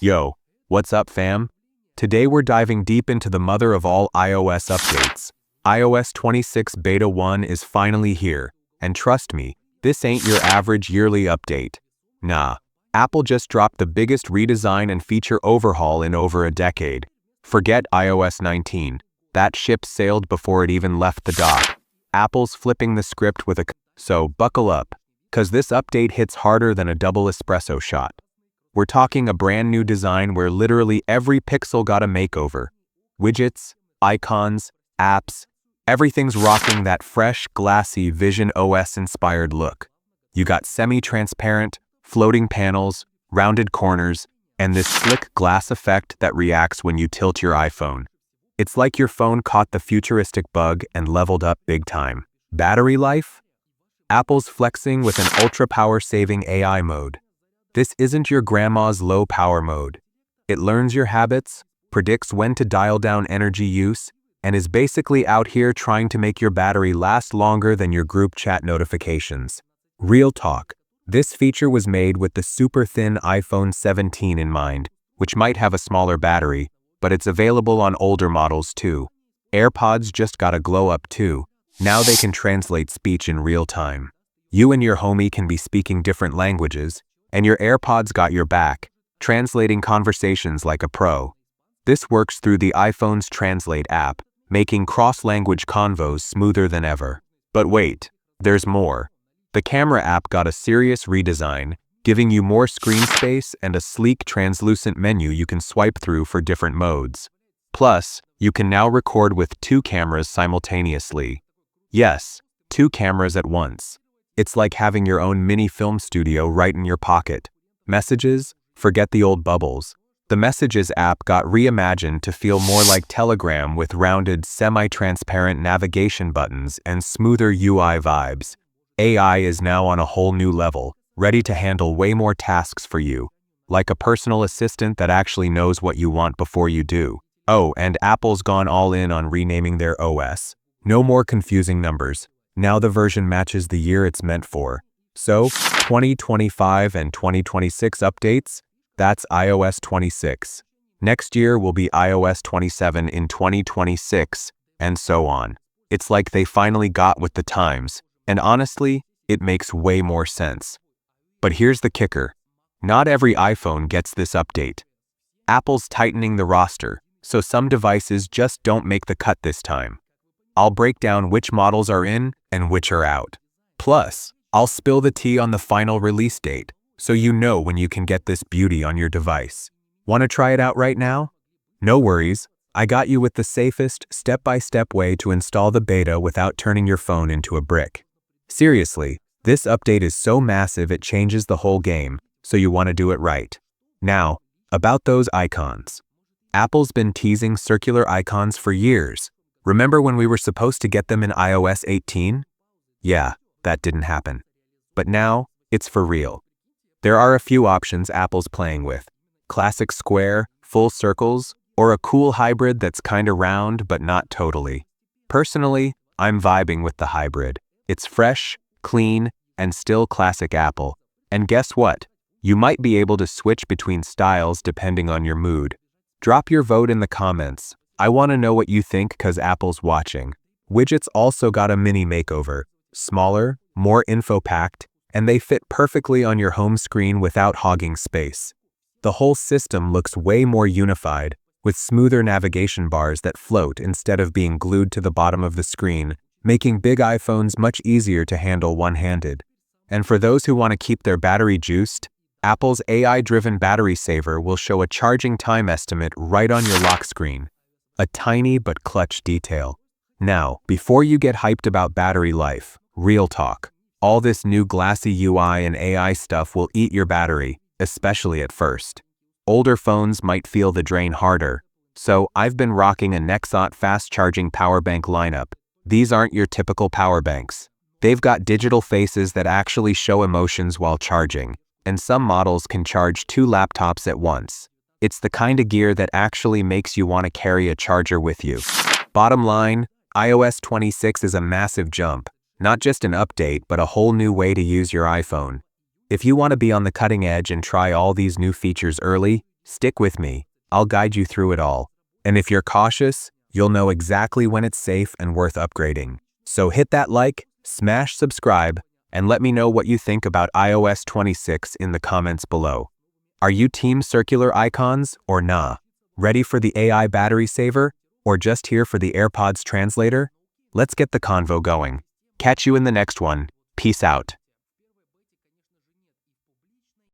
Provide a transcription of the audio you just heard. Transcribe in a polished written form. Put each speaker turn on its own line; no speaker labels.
Yo, what's up fam? Today we're diving deep into the mother of all iOS updates. iOS 26 Beta 1 is finally here, and trust me, this ain't your average yearly update. Nah, Apple just dropped the biggest redesign and feature overhaul in over a decade. Forget iOS 19, that ship sailed before it even left the dock. Apple's flipping the script with so buckle up, cause this update hits harder than a double espresso shot. We're talking a brand new design where literally every pixel got a makeover. Widgets, icons, apps, everything's rocking that fresh, glassy VisionOS-inspired look. You got semi-transparent, floating panels, rounded corners, and this slick glass effect that reacts when you tilt your iPhone. It's like your phone caught the futuristic bug and leveled up big time. Battery life? Apple's flexing with an ultra power-saving AI mode. This isn't your grandma's low-power mode. It learns your habits, predicts when to dial down energy use, and is basically out here trying to make your battery last longer than your group chat notifications. Real talk, this feature was made with the super thin iPhone 17 in mind, which might have a smaller battery, but it's available on older models too. AirPods just got a glow up too. Now they can translate speech in real time. You and your homie can be speaking different languages, and your AirPods got your back, translating conversations like a pro. This works through the iPhone's Translate app, making cross-language convos smoother than ever. But wait, there's more. The camera app got a serious redesign, giving you more screen space and a sleek translucent menu you can swipe through for different modes. Plus, you can now record with 2 cameras simultaneously. Yes, 2 cameras at once. It's like having your own mini film studio right in your pocket. Messages? Forget the old bubbles. The Messages app got reimagined to feel more like Telegram with rounded, semi-transparent navigation buttons and smoother UI vibes. AI is now on a whole new level, ready to handle way more tasks for you, like a personal assistant that actually knows what you want before you do. Oh, and Apple's gone all in on renaming their OS. No more confusing numbers. Now the version matches the year it's meant for. So, 2025 and 2026 updates, that's iOS 26. Next year will be iOS 27 in 2026, and so on. It's like they finally got with the times, and honestly, it makes way more sense. But here's the kicker. Not every iPhone gets this update. Apple's tightening the roster, so some devices just don't make the cut this time. I'll break down which models are in and which are out. Plus, I'll spill the tea on the final release date, so you know when you can get this beauty on your device. Want to try it out right now? No worries, I got you with the safest, step-by-step way to install the beta without turning your phone into a brick. Seriously, this update is so massive it changes the whole game, so you want to do it right. Now, about those icons. Apple's been teasing circular icons for years. Remember when we were supposed to get them in iOS 18? Yeah, that didn't happen. But now, it's for real. There are a few options Apple's playing with. Classic square, full circles, or a cool hybrid that's kinda round but not totally. Personally, I'm vibing with the hybrid. It's fresh, clean, and still classic Apple. And guess what? You might be able to switch between styles depending on your mood. Drop your vote in the comments. I want to know what you think cause Apple's watching. Widgets also got a mini makeover. Smaller, more info-packed, and they fit perfectly on your home screen without hogging space. The whole system looks way more unified, with smoother navigation bars that float instead of being glued to the bottom of the screen, making big iPhones much easier to handle one-handed. And for those who want to keep their battery juiced, Apple's AI-driven battery saver will show a charging time estimate right on your lock screen. A tiny but clutch detail. Now, before you get hyped about battery life, real talk. All this new glassy UI and AI stuff will eat your battery, especially at first. Older phones might feel the drain harder, so I've been rocking a Nexot fast-charging power bank lineup. These aren't your typical power banks. They've got digital faces that actually show emotions while charging, and some models can charge 2 laptops at once. It's the kind of gear that actually makes you want to carry a charger with you. Bottom line, iOS 26 is a massive jump. Not just an update, but a whole new way to use your iPhone. If you want to be on the cutting edge and try all these new features early, Stick with me, I'll guide you through it all. And if you're cautious, you'll know exactly when it's safe and worth upgrading. So hit that like, smash subscribe, and let me know what you think about iOS 26 in the comments below. Are you team circular icons or nah? Ready for the AI battery saver? Or just here for the AirPods translator? Let's get the convo going. Catch you in the next one. Peace out.